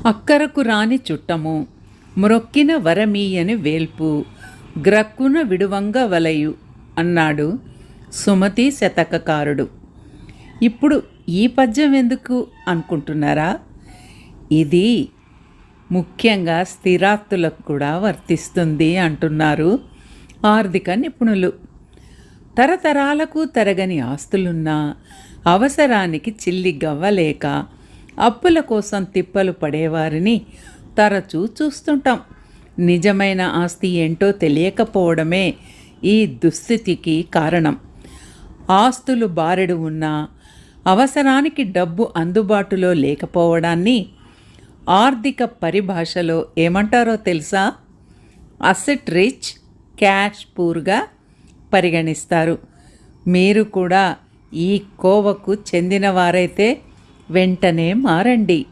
అక్కరకు రాని చుట్టము మ్రొక్కిన వరమీయని వేల్పు గ్రక్కున విడువంగ వలయు అన్నాడు సుమతి శతకకారుడు. ఇప్పుడు ఈ పద్యం ఎందుకు అనుకుంటున్నారా? ఇది ముఖ్యంగా స్థిరాస్తులకు కూడా వర్తిస్తుంది అంటున్నారు ఆర్థిక నిపుణులు. తరతరాలకు తరగని ఆస్తులున్నా అవసరానికి చిల్లి గవ్వలేక అప్పుల కోసం తిప్పలు పడేవారిని తరచూ చూస్తుంటాం. నిజమైన ఆస్తి ఏంటో తెలియకపోవడమే ఈ దుస్థితికి కారణం. ఆస్తులు బారెడు ఉన్నా అవసరానికి డబ్బు అందుబాటులో లేకపోవడాన్ని ఆర్థిక పరిభాషలో ఏమంటారో తెలుసా? అసెట్ రిచ్, క్యాష్ పూర్గా పరిగణిస్తారు. మీరు కూడా ఈ కోవకు చెందినవారైతే వెంటనే మారండి.